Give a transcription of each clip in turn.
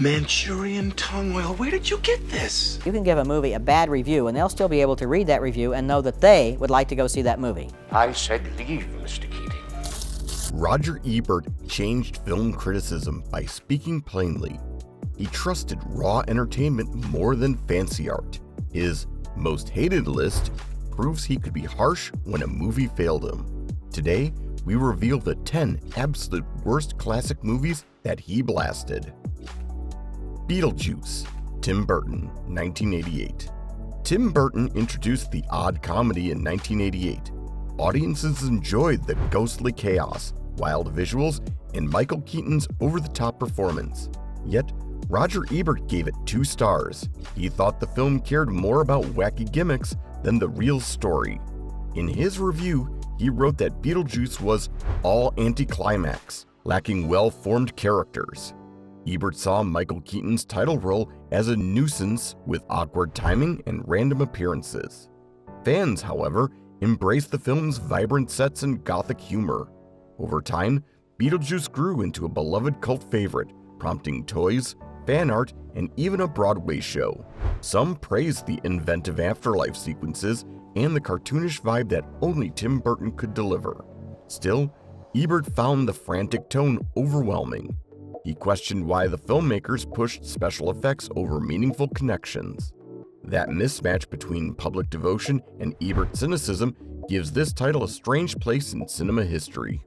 Manchurian tongue oil. Where did you get this? You can give a movie a bad review and they'll still be able to read that review and know that they would like to go see that movie. I said leave, Mr. Keating. Roger Ebert changed film criticism by speaking plainly. He trusted raw entertainment more than fancy art. His most hated list proves he could be harsh when a movie failed him. Today, we reveal the 10 absolute worst classic movies that he blasted. Beetlejuice, Tim Burton, 1988. Tim Burton introduced the odd comedy in 1988. Audiences enjoyed the ghostly chaos, wild visuals, and Michael Keaton's over-the-top performance. Yet, Roger Ebert gave it 2 stars. He thought the film cared more about wacky gimmicks than the real story. In his review, he wrote that Beetlejuice was all anticlimax, lacking well-formed characters. Ebert saw Michael Keaton's title role as a nuisance with awkward timing and random appearances. Fans, however, embraced the film's vibrant sets and gothic humor. Over time, Beetlejuice grew into a beloved cult favorite, prompting toys, fan art, and even a Broadway show. Some praised the inventive afterlife sequences and the cartoonish vibe that only Tim Burton could deliver. Still, Ebert found the frantic tone overwhelming. He questioned why the filmmakers pushed special effects over meaningful connections. That mismatch between public devotion and Ebert cynicism gives this title a strange place in cinema history.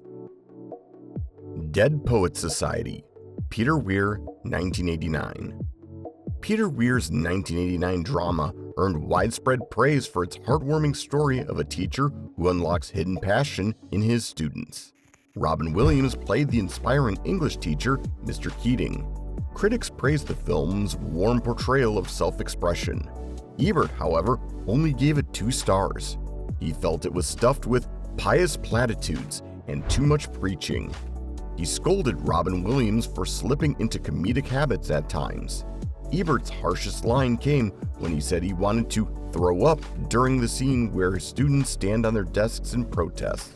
Dead Poets Society, Peter Weir, 1989. Peter Weir's 1989 drama earned widespread praise for its heartwarming story of a teacher who unlocks hidden passion in his students. Robin Williams played the inspiring English teacher, Mr. Keating. Critics praised the film's warm portrayal of self-expression. Ebert, however, only gave it 2 stars. He felt it was stuffed with pious platitudes and too much preaching. He scolded Robin Williams for slipping into comedic habits at times. Ebert's harshest line came when he said he wanted to throw up during the scene where his students stand on their desks in protest.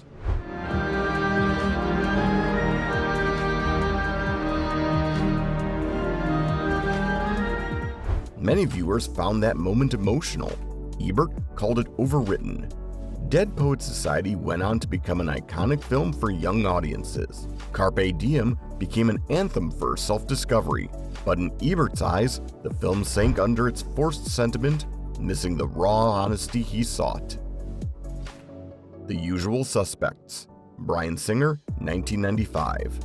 Many viewers found that moment emotional. Ebert called it overwritten. Dead Poets Society went on to become an iconic film for young audiences. Carpe Diem became an anthem for self-discovery, but in Ebert's eyes, the film sank under its forced sentiment, missing the raw honesty he sought. The Usual Suspects, Bryan Singer, 1995.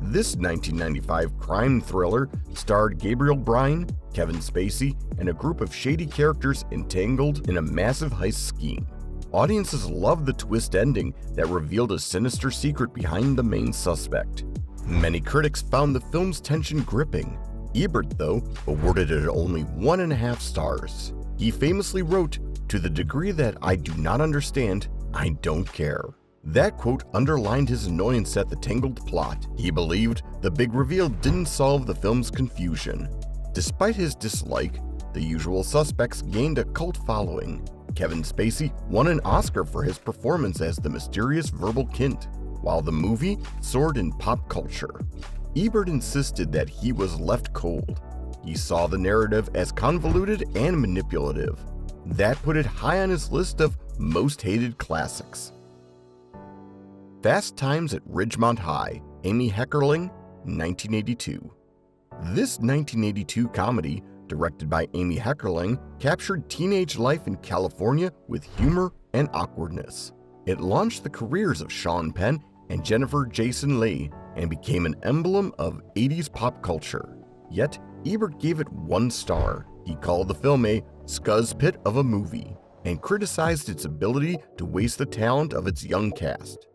This 1995 crime thriller starred Gabriel Bryan, Kevin Spacey, and a group of shady characters entangled in a massive heist scheme. Audiences loved the twist ending that revealed a sinister secret behind the main suspect. Many critics found the film's tension gripping. Ebert, though, awarded it only 1.5 stars. He famously wrote, "To the degree that I do not understand, I don't care." That quote underlined his annoyance at the tangled plot. He believed the big reveal didn't solve the film's confusion. Despite his dislike, The Usual Suspects gained a cult following. Kevin Spacey won an Oscar for his performance as the mysterious verbal Kint, while the movie soared in pop culture. Ebert insisted that he was left cold. He saw the narrative as convoluted and manipulative. That put it high on his list of most hated classics. Fast Times at Ridgemont High, Amy Heckerling, 1982. This 1982 comedy, directed by Amy Heckerling, captured teenage life in California with humor and awkwardness. It launched the careers of Sean Penn and Jennifer Jason Leigh and became an emblem of 80s pop culture. Yet, Ebert gave it 1 star. He called the film a scuzz pit of a movie and criticized its ability to waste the talent of its young cast.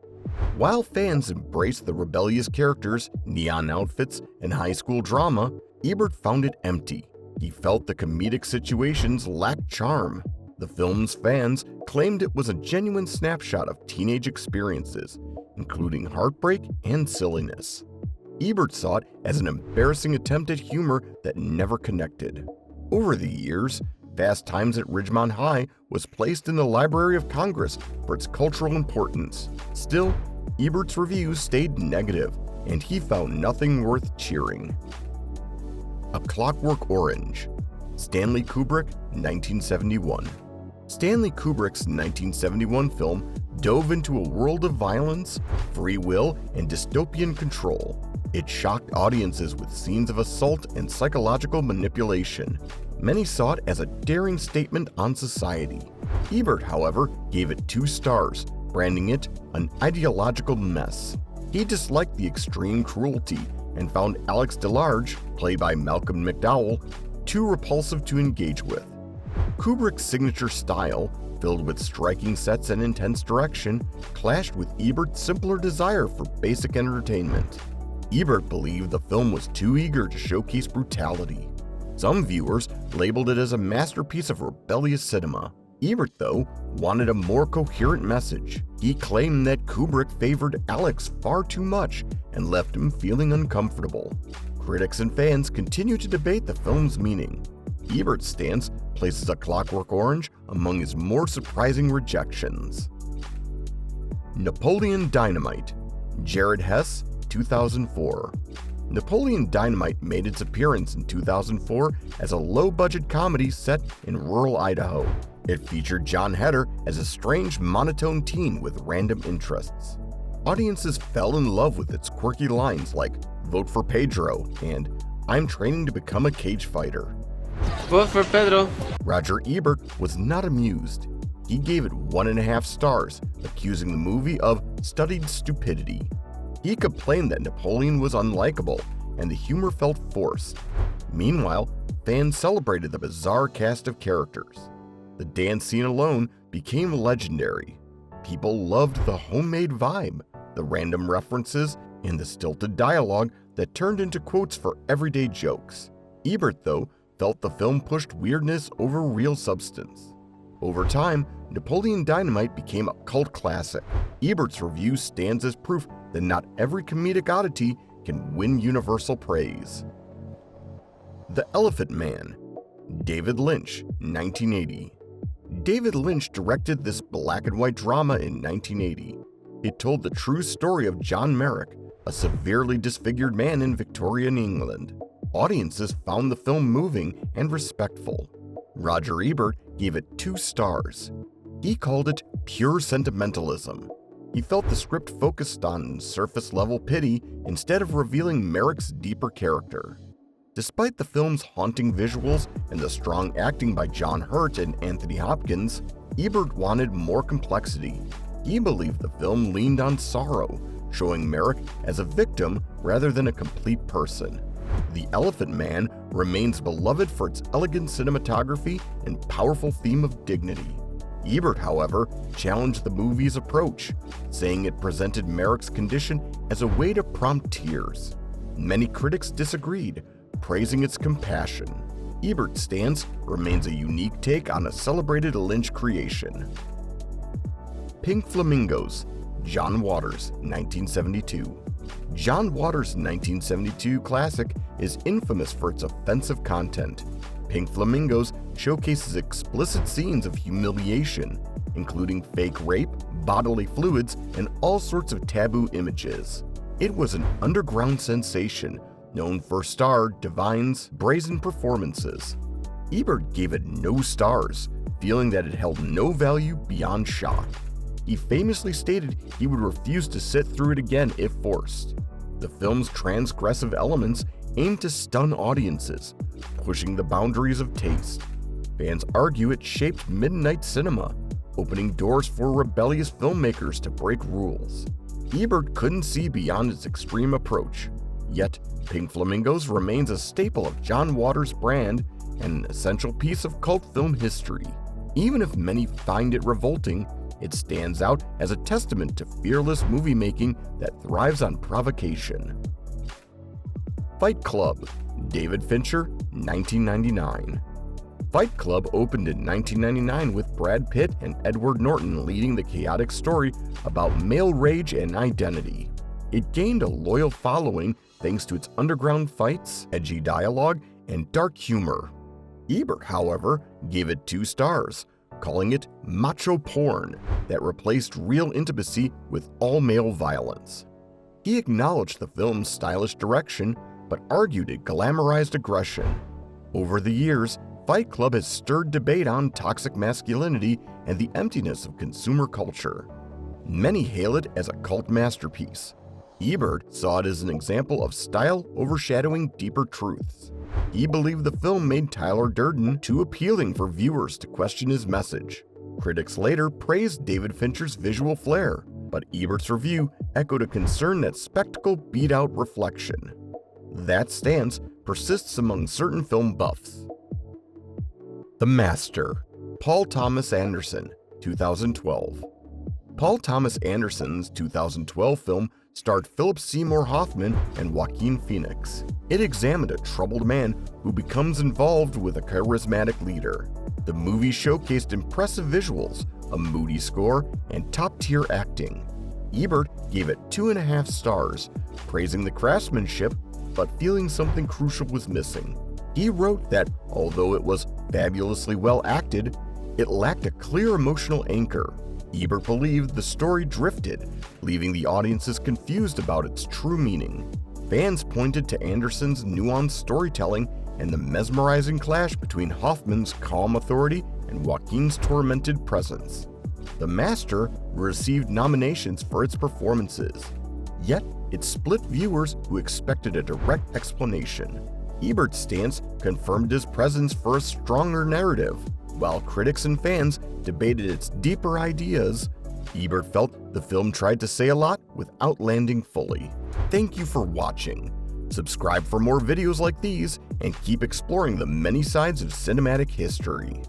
While fans embraced the rebellious characters, neon outfits, and high school drama, Ebert found it empty. He felt the comedic situations lacked charm. The film's fans claimed it was a genuine snapshot of teenage experiences, including heartbreak and silliness. Ebert saw it as an embarrassing attempt at humor that never connected. Over the years, Fast Times at Ridgemont High was placed in the Library of Congress for its cultural importance. Still, Ebert's reviews stayed negative, and he found nothing worth cheering. A Clockwork Orange. Stanley Kubrick, 1971. Stanley Kubrick's 1971 film dove into a world of violence, free will, and dystopian control. It shocked audiences with scenes of assault and psychological manipulation. Many saw it as a daring statement on society. Ebert, however, gave it 2 stars, branding it an ideological mess. He disliked the extreme cruelty and found Alex DeLarge, played by Malcolm McDowell, too repulsive to engage with. Kubrick's signature style, filled with striking sets and intense direction, clashed with Ebert's simpler desire for basic entertainment. Ebert believed the film was too eager to showcase brutality. Some viewers labeled it as a masterpiece of rebellious cinema. Ebert, though, wanted a more coherent message. He claimed that Kubrick favored Alex far too much and left him feeling uncomfortable. Critics and fans continue to debate the film's meaning. Ebert's stance places A Clockwork Orange among his more surprising rejections. Napoleon Dynamite. Jared Hess, 2004. Napoleon Dynamite made its appearance in 2004 as a low-budget comedy set in rural Idaho. It featured Jon Heder as a strange, monotone teen with random interests. Audiences fell in love with its quirky lines like, "Vote for Pedro," and "I'm training to become a cage fighter." Vote for Pedro. Roger Ebert was not amused. He gave it 1.5 stars, accusing the movie of studied stupidity. He complained that Napoleon was unlikable and the humor felt forced. Meanwhile, fans celebrated the bizarre cast of characters. The dance scene alone became legendary. People loved the homemade vibe, the random references, and the stilted dialogue that turned into quotes for everyday jokes. Ebert, though, felt the film pushed weirdness over real substance. Over time, Napoleon Dynamite became a cult classic. Ebert's review stands as proof that not every comedic oddity can win universal praise. The Elephant Man. David Lynch, 1980. David Lynch directed this black and white drama in 1980. It told the true story of John Merrick, a severely disfigured man in Victorian England. Audiences found the film moving and respectful. Roger Ebert gave it 2 stars. He called it pure sentimentalism. He felt the script focused on surface-level pity instead of revealing Merrick's deeper character. Despite the film's haunting visuals and the strong acting by John Hurt and Anthony Hopkins, Ebert wanted more complexity. He believed the film leaned on sorrow, showing Merrick as a victim rather than a complete person. The Elephant Man remains beloved for its elegant cinematography and powerful theme of dignity. Ebert, however, challenged the movie's approach, saying it presented Merrick's condition as a way to prompt tears. Many critics disagreed, praising its compassion. Ebert's stance remains a unique take on a celebrated Lynch creation. Pink Flamingos. John Waters, 1972. John Waters' 1972 classic is infamous for its offensive content. Pink Flamingos showcases explicit scenes of humiliation, including fake rape, bodily fluids, and all sorts of taboo images. It was an underground sensation, known for Star Divine's brazen performances. Ebert gave it no stars, feeling that it held no value beyond shock. He famously stated he would refuse to sit through it again if forced. The film's transgressive elements aim to stun audiences, pushing the boundaries of taste. Fans argue it shaped midnight cinema, opening doors for rebellious filmmakers to break rules. Ebert couldn't see beyond its extreme approach, yet Pink Flamingos remains a staple of John Waters' brand and an essential piece of cult film history. Even if many find it revolting, it stands out as a testament to fearless movie making that thrives on provocation. Fight Club. David Fincher, 1999. Fight Club opened in 1999 with Brad Pitt and Edward Norton leading the chaotic story about male rage and identity. It gained a loyal following thanks to its underground fights, edgy dialogue, and dark humor. Ebert, however, gave it 2 stars, calling it macho porn that replaced real intimacy with all-male violence. He acknowledged the film's stylish direction, but argued it glamorized aggression. Over the years, Fight Club has stirred debate on toxic masculinity and the emptiness of consumer culture. Many hail it as a cult masterpiece. Ebert saw it as an example of style overshadowing deeper truths. He believed the film made Tyler Durden too appealing for viewers to question his message. Critics later praised David Fincher's visual flair, but Ebert's review echoed a concern that spectacle beat out reflection. That stance persists among certain film buffs. The Master, Paul Thomas Anderson, 2012. Paul Thomas Anderson's 2012 film starred Philip Seymour Hoffman and Joaquin Phoenix. It examined a troubled man who becomes involved with a charismatic leader. The movie showcased impressive visuals, a moody score, and top-tier acting. Ebert gave it 2.5 stars, praising the craftsmanship but feeling something crucial was missing. He wrote that although it was fabulously well acted, it lacked a clear emotional anchor. Ebert believed the story drifted, leaving the audiences confused about its true meaning. Fans pointed to Anderson's nuanced storytelling and the mesmerizing clash between Hoffman's calm authority and Joaquin's tormented presence. The Master received nominations for its performances, yet it split viewers who expected a direct explanation. Ebert's stance confirmed his presence for a stronger narrative. While critics and fans debated its deeper ideas, Ebert felt the film tried to say a lot without landing fully. Thank you for watching. Subscribe for more videos like these and keep exploring the many sides of cinematic history.